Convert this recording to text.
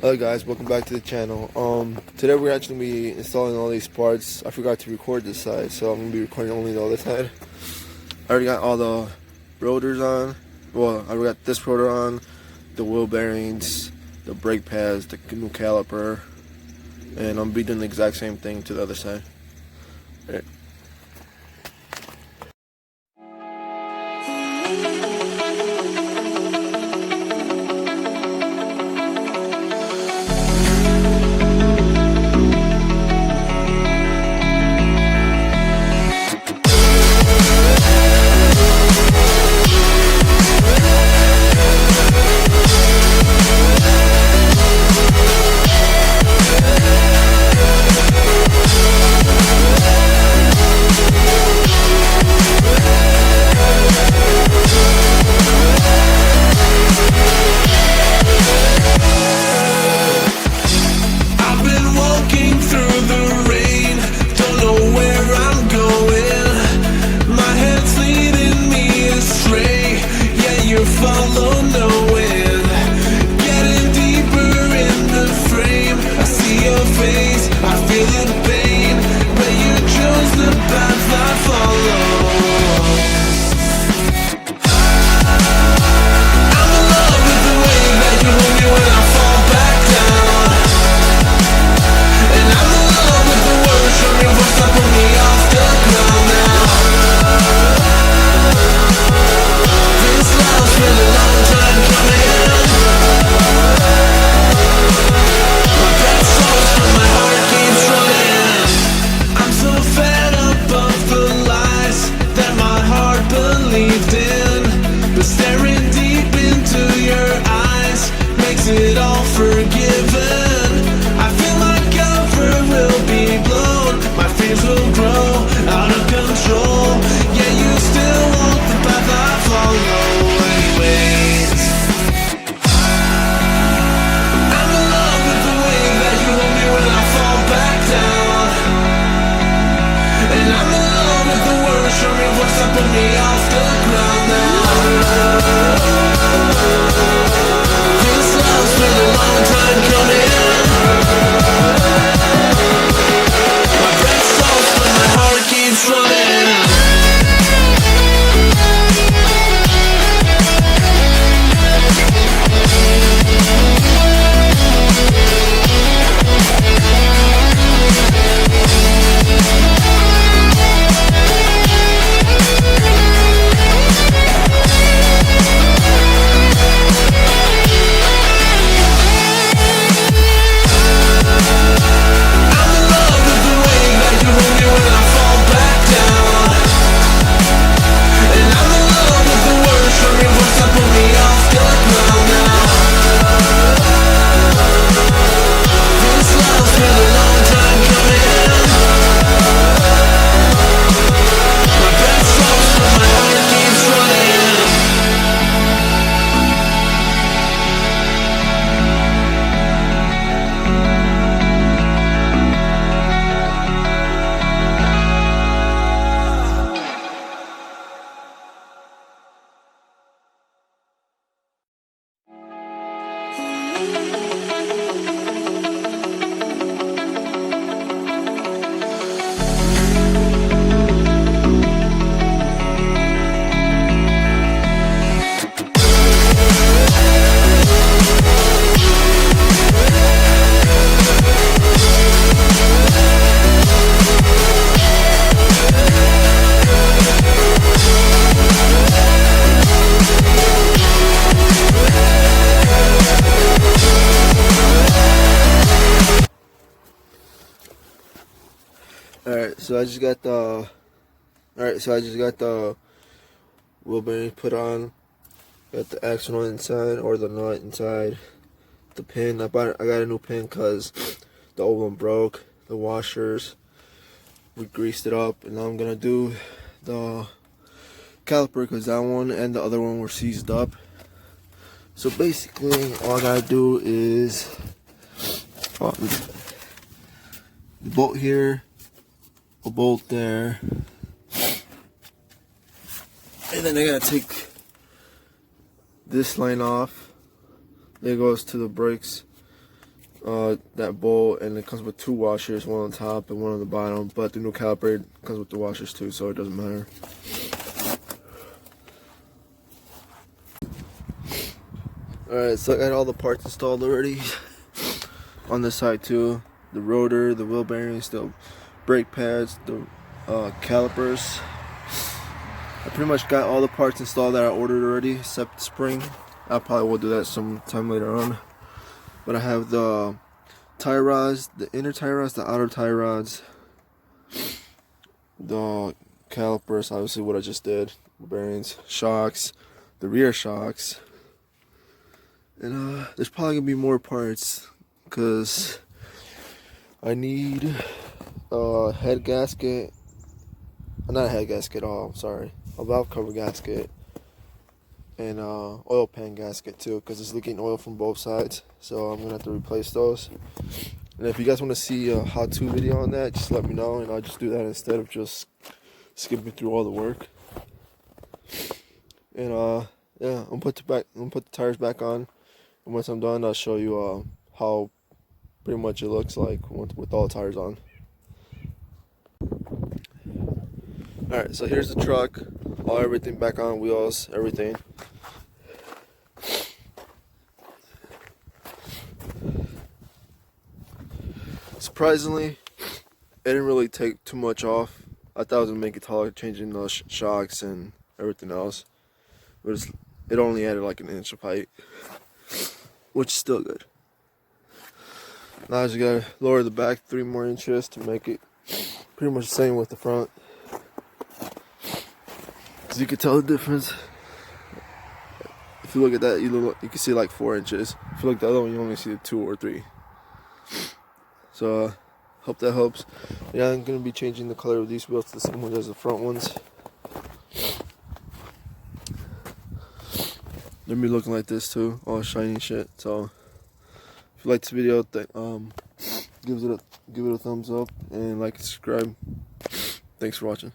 Hello guys, welcome back to the channel. Today we're actually going to be installing all these parts. I forgot to record this side, so I'm going to be recording only the other side. I already got all the rotors on. Well, I already got this rotor on, the wheel bearings, the brake pads, the new caliper, and I'm going to be doing the exact same thing to the other side. All right. Follow no wind, getting deeper in the frame. I see your face, I feel the pain, but you chose the path I follow. I'm in love with the way that you hold me when I fall back down, and I'm in love with the words from your voice that put me off the ground now. It's been a long time coming. My breath slows but my heart keeps running. I'm so fed up of the lies that my heart believed in, but staring deep into your eyes makes it all forgiven. I feel my cover will be blown, my fears will grow out of control. Yeah, you still want the path I follow. Put me off the ground now. This love's been a long time coming. My breath stalls but my heart keeps running. Alright, so I just got the wheel bearing put on. Got the axle inside, or the nut inside. The pin, I got a new pin because the old one broke. The washers, we greased it up, and now I'm gonna do the caliper because that one and the other one were seized up. So basically, all I gotta do is the bolt here, a bolt there, and then I gotta take this line off. There goes to the brakes. that bolt, and it comes with 2 washers, one on top and one on the bottom. But the new caliper comes with the washers too, so it doesn't matter. Alright, so I got all the parts installed already. On this side too, the rotor, the wheel bearings, the brake pads, the calipers. I pretty much got all the parts installed that I ordered already, except the spring. I probably will do that sometime later on. But I have the tie rods, the inner tie rods, the outer tie rods, the calipers, obviously what I just did, bearings, shocks, the rear shocks, and there's probably gonna be more parts because I need a head gasket, not a head gasket, sorry, a valve cover gasket, and oil pan gasket too, because it's leaking oil from both sides, so I'm gonna have to replace those. And if you guys want to see a how-to video on that, just let me know, and I'll just do that instead of just skipping through all the work. And yeah, I'm gonna put the tires back on, and once I'm done, I'll show you how pretty much it looks like with all the tires on. Alright, so here's the truck, everything back on, wheels, everything. Surprisingly, it didn't really take too much off. I thought I was gonna make it taller, changing the shocks and everything else, but it only added like an inch of height, which is still good. Now I just gotta lower the back 3 more inches to make it pretty much the same with the front. As you can tell the difference. If you look at that, you can see like 4 inches. If you look at the other one, you only see 2 or 3. So, hope that helps. Yeah, I'm going to be changing the color of these wheels to the same one as the front ones. They'll be looking like this too, all shiny shit. So, if you like this video, give it a thumbs up and like and subscribe. Thanks for watching.